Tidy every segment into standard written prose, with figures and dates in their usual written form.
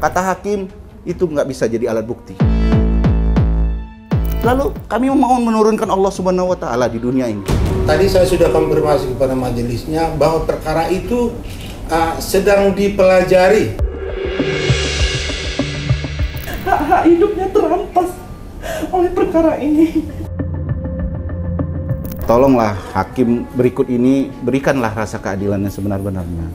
kata hakim itu nggak bisa jadi alat bukti. Lalu kami mau menurunkan Allah Subhanahu wa Ta'ala di dunia ini. Tadi saya sudah konfirmasi kepada majelisnya bahwa perkara itu sedang dipelajari. Hak hidupnya terampas oleh perkara ini. Tolonglah hakim berikut ini, berikanlah rasa keadilan yang sebenar-benarnya.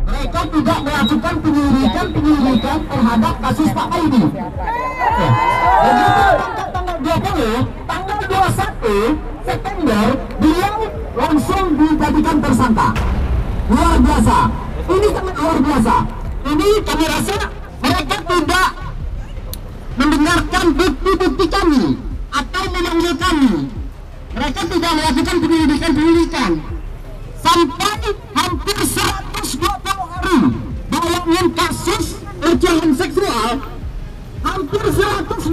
Mereka tidak melakukan penyelidikan terhadap kasus Pak Aidi. Jadi tanggal 20, tanggal 21 September beliau langsung dijadikan tersangka. Luar biasa. Ini sangat luar biasa. Ini kami rasa mereka tidak mendengarkan bukti-bukti kami atau memanggil kami. Mereka tidak melakukan penyelidikan sampai hampir 120 hari. Bayangin kasus pelecehan seksual hampir 120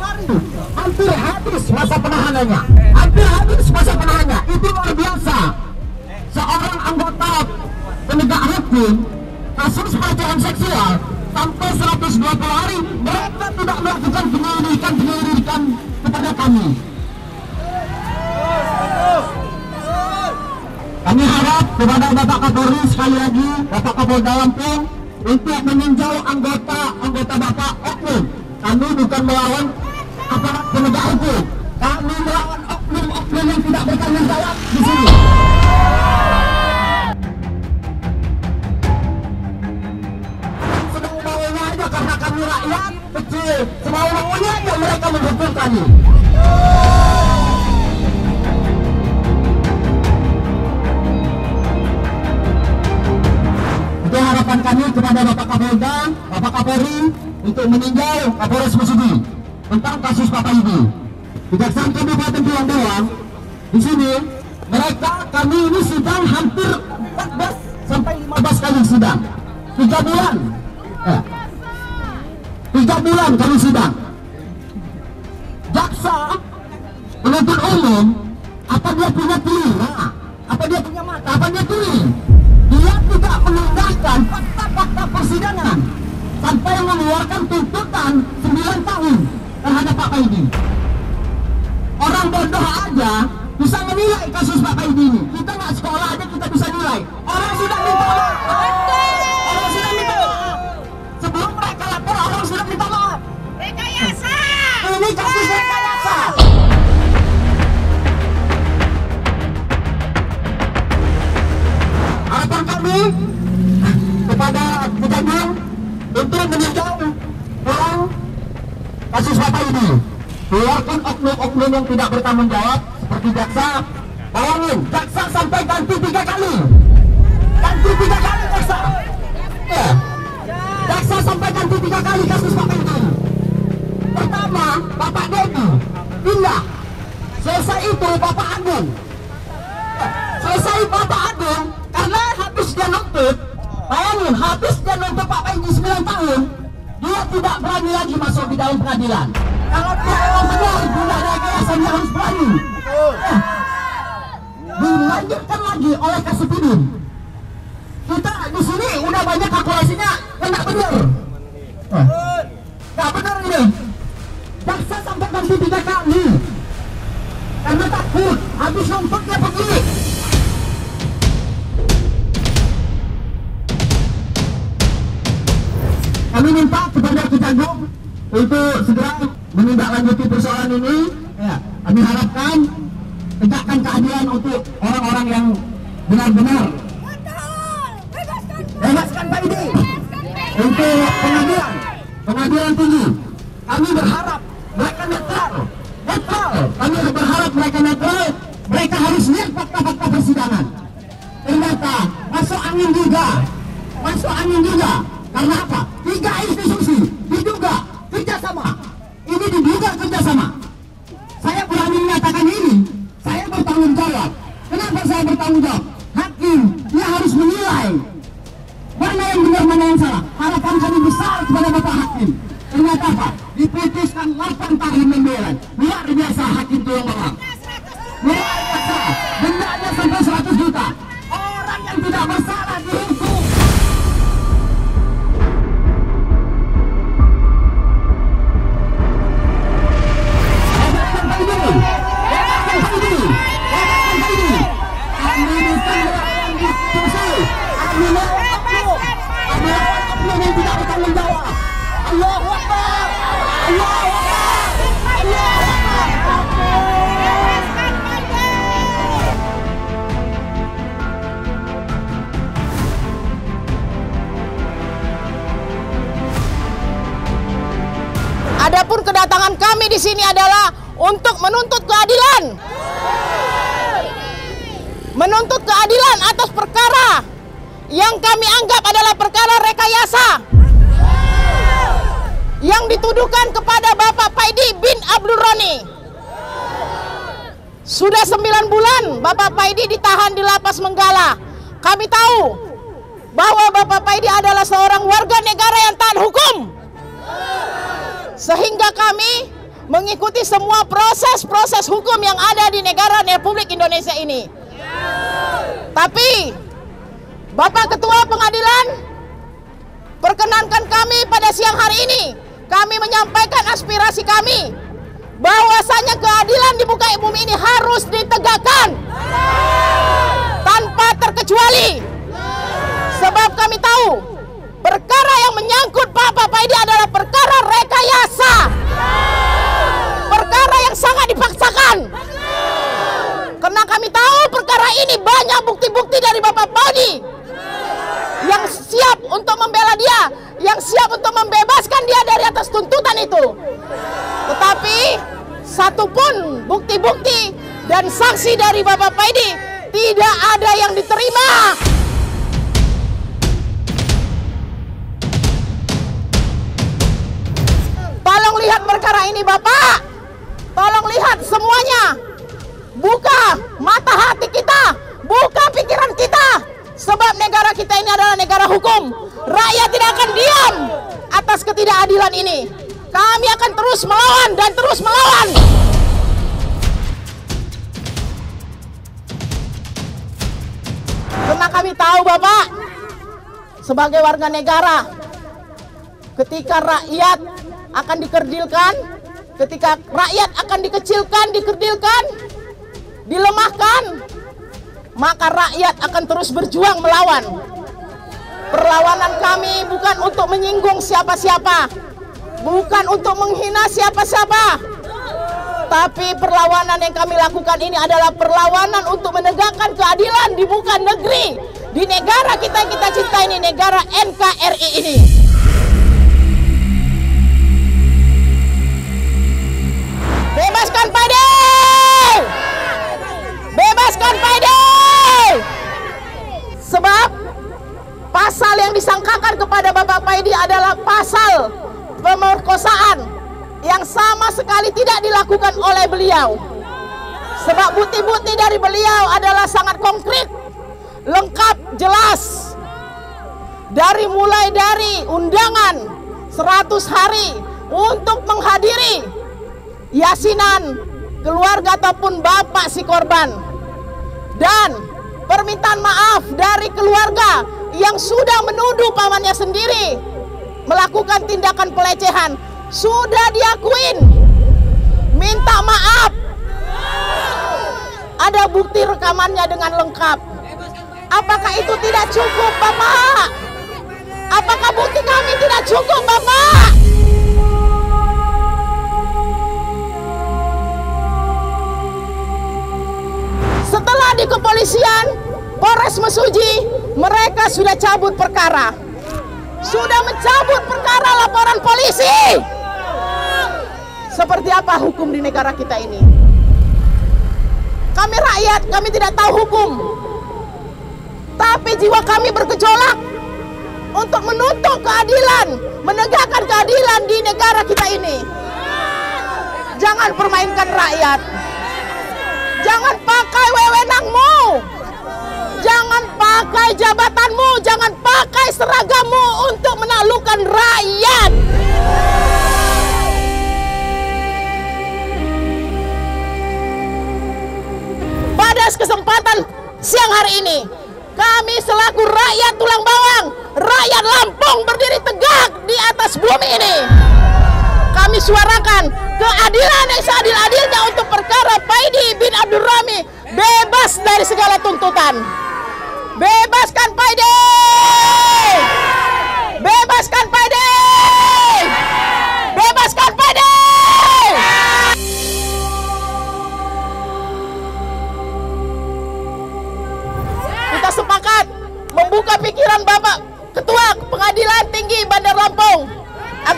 hari. Hampir habis masa penahanannya. Hampir habis masa penahanannya. Itu luar biasa. Seorang anggota penegak hukum kasus pelecehan seksual sampai 120 hari mereka tidak melakukan penyelidikan kepada kami. Kami harap kepada Bapak Kapolri sekali lagi, Bapak Kapolda Lampung untuk meninjau anggota Bapak oknum. Kami bukan melawan aparat penegak hukum, kami melawan oknum-oknum yang tidak bertanggung jawab di sini. Semau-maunya aja karena kami rakyat kecil, semau-maunya aja mereka menghukum kami. Itu harapan kami kepada Bapak Kapolda, Bapak Kapolri untuk meninjau Kapolres Mesidi tentang kasus Bapak Ibu. Kejaksaan Kabupaten Pulang Bawang di sini kami ini sidang hampir 14 sampai 15 kali sidang. 3 bulan. 3 bulan kami sidang. Jaksa penuntut umum, apa dia punya telinga? Apa dia punya mata? Apa dia tuli? Dia tidak menindakkan fakta-fakta persidangan sampai mengeluarkan tuntutan 9 tahun terhadap Pak Paidi. Orang bodoh aja bisa menilai kasus Pak Paidi ini. Kita nggak sekolah aja kita bisa nilai. Orang sudah minta maaf. Orang sudah minta maaf. Sebelum mereka lapor orang sudah minta maaf. Rekayasa. Ini kasus rekayasa. Harapan kami kepada Kejagung untuk meninjau ulang kasus Bapak ini, keluarkan oknum-oknum yang tidak bertanggung jawab seperti jaksa. Bayangin, jaksa sampai ganti 3 kali, ganti 3 kali jaksa. Ya, jaksa sampai ganti 3 kali kasus Bapak ini. Pertama, Bapak Dedi pindah, selesai itu Bapak Agung, selesai Bapak Agung. Karena habis dia nuntut, bayangin habis dia nuntut Pak Paidi 9 tahun, dia tidak berani lagi masuk di dalam pengadilan. Kalau dia memang benar, guna rekayasa dia harus berani. Dilanjutkan lagi oleh Kasipidin. Kita di sini udah banyak kalkulasinya yang nggak benar. Nggak benar ini. Jaksa sampai ganti 3 kali karena takut habis nuntut dia pergi. Kami minta kepada Kejagung untuk segera menindaklanjuti persoalan ini. Ya, kami harapkan tegakkan keadilan untuk orang-orang yang benar-benar. Bebaskan Pak Idi. Untuk pengadilan tinggi. Kami berharap mereka netral. Kami berharap mereka netral. Mereka harus lihat fakta-fakta persidangan. Ternyata masuk angin juga. Karena apa? 3 institusi diduga kerjasama. Ini diduga kerjasama. Saya berani menyatakan ini. Saya bertanggung jawab. Kenapa saya bertanggung jawab? Hakim dia harus menilai mana yang benar, mana yang salah. Harapan kami besar kepada Bapak Hakim. Ternyata apa? Diputuskan 8 tahun 9. Luar biasa Hakim Pulang Bawang. Luar biasa. Adapun kedatangan kami di sini adalah untuk menuntut keadilan. Menuntut keadilan atas perkara yang kami anggap adalah perkara rekayasa yang dituduhkan kepada Bapak Paidi bin Abdul Roni. Sudah 9 bulan Bapak Paidi ditahan di Lapas Menggala. Kami tahu bahwa Bapak Paidi adalah seorang warga negara yang taat hukum. Sehingga kami mengikuti semua proses-proses hukum yang ada di negara Republik Indonesia ini. Tapi Bapak Ketua Pengadilan, perkenankan kami pada siang hari ini kami menyampaikan aspirasi kami bahwasanya keadilan di muka bumi ini harus ditegakkan tanpa terkecuali. Sebab kami tahu perkara yang menyangkut Bapak Paidi adalah perkara rekayasa, perkara yang sangat dipaksakan. Karena kami tahu perkara ini banyak bukti-bukti dari Bapak Paidi yang siap untuk membela dia, yang siap untuk membebaskan dia dari atas tuntutan itu. Tetapi satupun bukti-bukti dan saksi dari Bapak Paidi tidak ada yang diterima. Tolong lihat perkara ini Bapak, tolong lihat semuanya. Buka mata hati kita, buka pikiran kita. Sebab negara kita ini adalah negara hukum. Rakyat tidak akan diam atas ketidakadilan ini. Kami akan terus melawan dan terus melawan. Karena kami tahu Bapak, sebagai warga negara, ketika rakyat akan dikerdilkan, ketika rakyat akan dikecilkan, dikerdilkan, dilemahkan, maka rakyat akan terus berjuang melawan. Perlawanan kami bukan untuk menyinggung siapa-siapa, bukan untuk menghina siapa-siapa, tapi perlawanan yang kami lakukan ini adalah perlawanan untuk menegakkan keadilan di muka negeri, di negara kita cintai ini, negara NKRI ini. Bebaskan Paidi! Bebaskan Paidi! Sebab pasal yang disangkakan kepada Bapak Paidi adalah pasal pemerkosaan yang sama sekali tidak dilakukan oleh beliau. Sebab bukti-bukti dari beliau adalah sangat konkret, lengkap, jelas. Mulai dari undangan 100 hari untuk menghadiri yasinan keluarga ataupun bapak si korban, dan permintaan maaf dari keluarga yang sudah menuduh pamannya sendiri melakukan tindakan pelecehan, sudah diakuin, minta maaf, ada bukti rekamannya dengan lengkap. Apakah itu tidak cukup Bapak? Apakah bukti kami tidak cukup Bapak? Setelah di kepolisian Polres Mesuji, mereka sudah cabut perkara, sudah mencabut perkara laporan polisi. Seperti apa hukum di negara kita ini? Kami rakyat, kami tidak tahu hukum, tapi jiwa kami bergejolak untuk menuntut keadilan, menegakkan keadilan di negara kita ini. Jangan permainkan rakyat. Jangan pakai wewenangmu, jangan pakai jabatanmu, jangan pakai seragammu untuk menaklukkan rakyat. Pada kesempatan siang hari ini, kami selaku rakyat tulang bawang, rakyat Lampung berdiri tegak di atas bumi ini. Kami suarakan keadilan yang seadil-adilnya untuk perkara Paidi bin Abdul Roni bebas dari segala tuntutan. Bebaskan Paidi! Bebaskan Paidi! Bebaskan Paidi!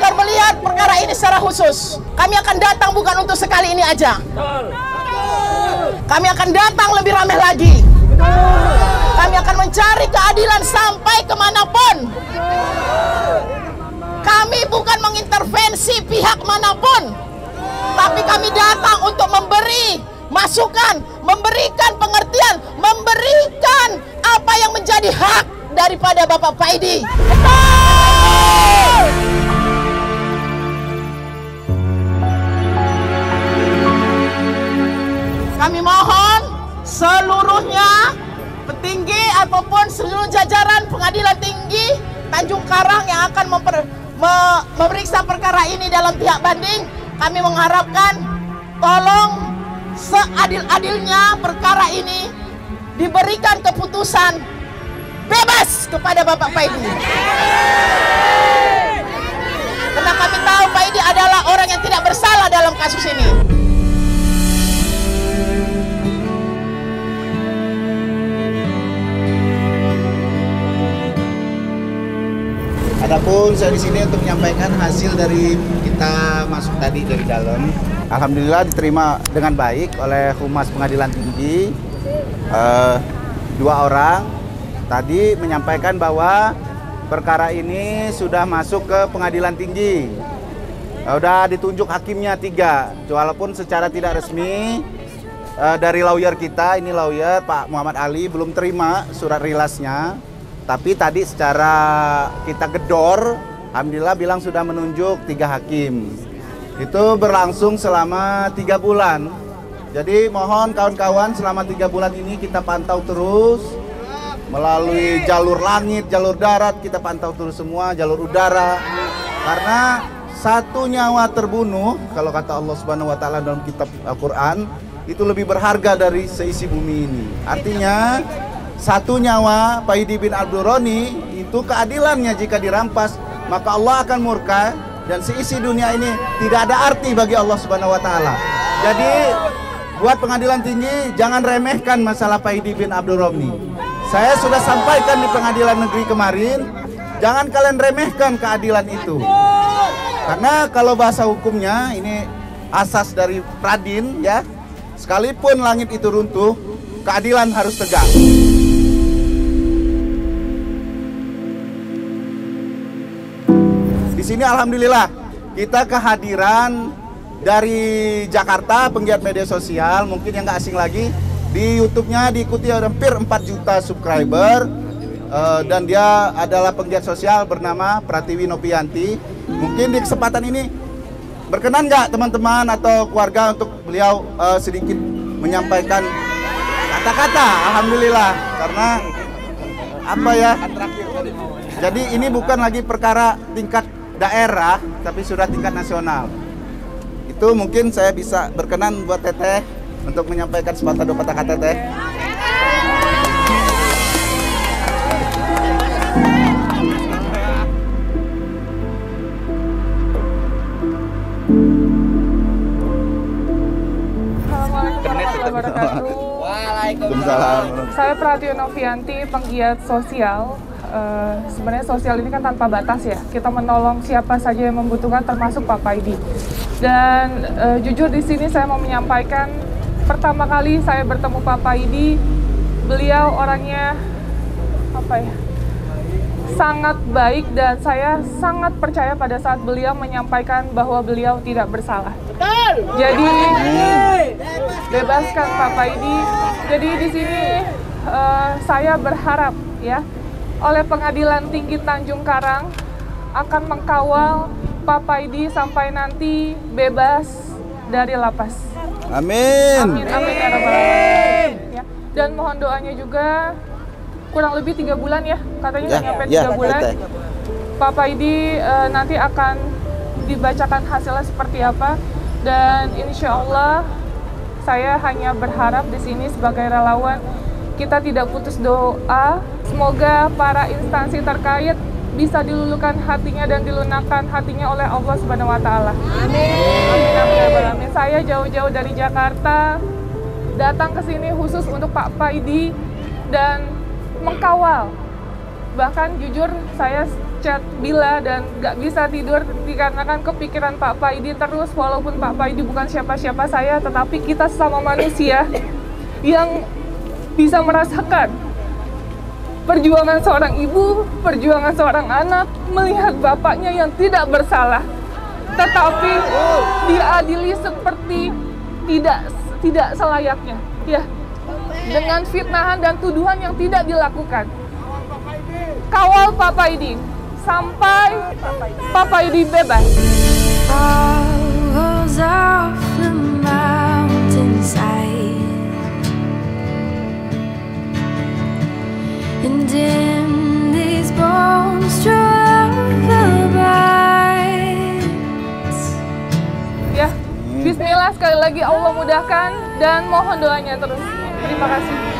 agar melihat perkara ini secara khusus. Kami akan datang bukan untuk sekali ini aja. Kami akan datang lebih ramai lagi. Kami akan mencari keadilan sampai kemanapun. Kami bukan mengintervensi pihak manapun, tapi kami datang untuk memberi masukan, memberikan pengertian, memberikan apa yang menjadi hak daripada Bapak Paidi. Kami mohon seluruhnya petinggi ataupun seluruh jajaran pengadilan tinggi Tanjung Karang yang akan memeriksa perkara ini dalam pihak banding, kami mengharapkan tolong seadil-adilnya perkara ini diberikan keputusan bebas kepada Bapak Paidi. Karena kami tahu Paidi adalah orang yang tidak bersalah dalam kasus ini. Adapun saya di sini untuk menyampaikan hasil dari kita masuk tadi dari dalam. Alhamdulillah diterima dengan baik oleh Humas Pengadilan Tinggi. 2 orang tadi menyampaikan bahwa perkara ini sudah masuk ke Pengadilan Tinggi. Sudah ditunjuk hakimnya 3, walaupun secara tidak resmi dari lawyer kita, ini lawyer Pak Muhammad Ali belum terima surat rilasnya. Tapi tadi secara kita gedor, alhamdulillah bilang sudah menunjuk 3 hakim. Itu berlangsung selama 3 bulan. Jadi mohon kawan-kawan selama 3 bulan ini kita pantau terus melalui jalur langit, jalur darat, kita pantau terus semua, jalur udara. Karena 1 nyawa terbunuh, kalau kata Allah Subhanahu wa taala dalam kitab Al-Qur'an, itu lebih berharga dari seisi bumi ini. Artinya 1 nyawa Paidi bin Abdul Roni itu keadilannya jika dirampas, maka Allah akan murka dan seisi dunia ini tidak ada arti bagi Allah Subhanahu wa taala. Jadi buat Pengadilan Tinggi jangan remehkan masalah Paidi bin Abdul Roni. Saya sudah sampaikan di Pengadilan Negeri kemarin, jangan kalian remehkan keadilan itu. Karena kalau bahasa hukumnya ini asas dari Pradin ya, sekalipun langit itu runtuh, keadilan harus tegak. Di sini alhamdulillah kita kehadiran dari Jakarta, penggiat media sosial, mungkin yang nggak asing lagi, di YouTube-nya diikuti hampir 4 juta subscriber, dan dia adalah penggiat sosial bernama Pratiwi Nopianti. Mungkin di kesempatan ini berkenan nggak teman-teman atau keluarga untuk beliau sedikit menyampaikan kata-kata, alhamdulillah, karena apa ya? Jadi ini bukan lagi perkara tingkat daerah, tapi sudah tingkat nasional. Itu mungkin saya bisa berkenan buat Teteh untuk menyampaikan sepatah 2 patah kata Teteh. Assalamualaikum warahmatullahi wabarakatuh. Waalaikumsalam. Saya Pratiwi Nopianti, penggiat sosial. Sebenarnya sosial ini kan tanpa batas ya. Kita menolong siapa saja yang membutuhkan, termasuk Pak Paidi. Dan jujur di sini saya mau menyampaikan, pertama kali saya bertemu Pak Paidi, beliau orangnya apa ya? Sangat baik, dan saya sangat percaya pada saat beliau menyampaikan bahwa beliau tidak bersalah. Jadi bebaskan Pak Paidi. Jadi di sini saya berharap ya, oleh Pengadilan Tinggi Tanjung Karang akan mengkawal Pak Paidi sampai nanti bebas dari lapas. Amin. Amin, amin ya rabbal alamin. Ya. Dan mohon doanya juga, kurang lebih 3 bulan ya, katanya Ya, sampai ya, 3 bulan. Teteh. Pak Paidi nanti akan dibacakan hasilnya seperti apa, dan insya Allah saya hanya berharap di sini sebagai relawan kita tidak putus doa. Semoga para instansi terkait bisa diluluhkan hatinya dan dilunakkan hatinya oleh Allah Subhanahu wa taala. Amin. Amin, amin, amin. Saya jauh-jauh dari Jakarta datang ke sini khusus untuk Pak Paidi dan mengkawal. Bahkan jujur saya ngechat Bila dan nggak bisa tidur dikarenakan kepikiran Pak Paidi terus, walaupun Pak Paidi bukan siapa-siapa saya, tetapi kita sesama manusia yang bisa merasakan perjuangan seorang ibu, perjuangan seorang anak melihat bapaknya yang tidak bersalah, tetapi diadili seperti tidak selayaknya, ya, dengan fitnahan dan tuduhan yang tidak dilakukan. Kawal Pak Paidi sampai Pak Paidi bebas. Falls off the mountainside, and in these bones draw the bites. Ya, bismillah, sekali lagi Allah mudahkan dan mohon doanya terus. Terima kasih.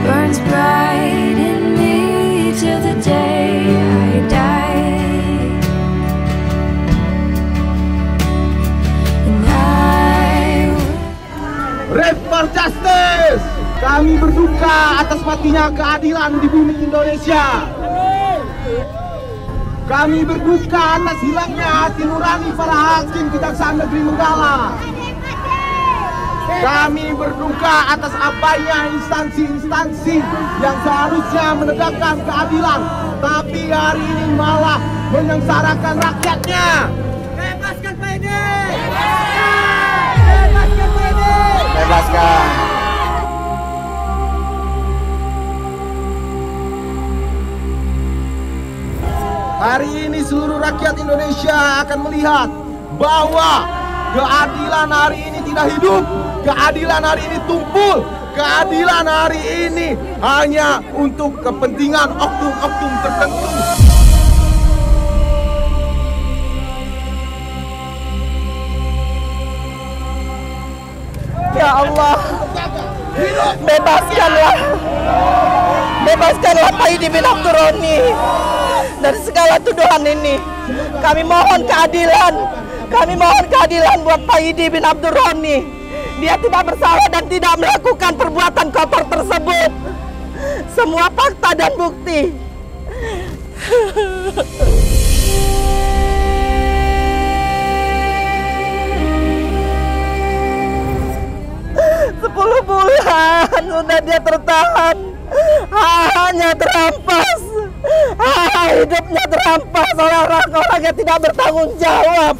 Burns bright in me till the day I die. And Rap for Justice! Kami berduka atas matinya keadilan di bumi Indonesia. Kami berduka atas hilangnya hati nurani para hakim Kejaksaan Negeri Menggala. Kami berduka atas abainya instansi-instansi yang seharusnya menegakkan keadilan, tapi hari ini malah menyengsarakan rakyatnya. Bebaskan Paidi! Bebaskan Paidi! Bebaskan. Hari ini seluruh rakyat Indonesia akan melihat bahwa keadilan hari ini tidak hidup, keadilan hari ini tumpul, keadilan hari ini hanya untuk kepentingan oknum-oknum tertentu. Ya Allah, bebaskanlah Paidi bin Abdurrani dari segala tuduhan ini. Kami mohon keadilan buat Paidi bin Abdurrani. Dia tidak bersalah dan tidak melakukan perbuatan kotor tersebut. Semua fakta dan bukti. 10 bulan sudah dia tertahan, hanya terampas, hidupnya terampas oleh orang-orang yang tidak bertanggung jawab.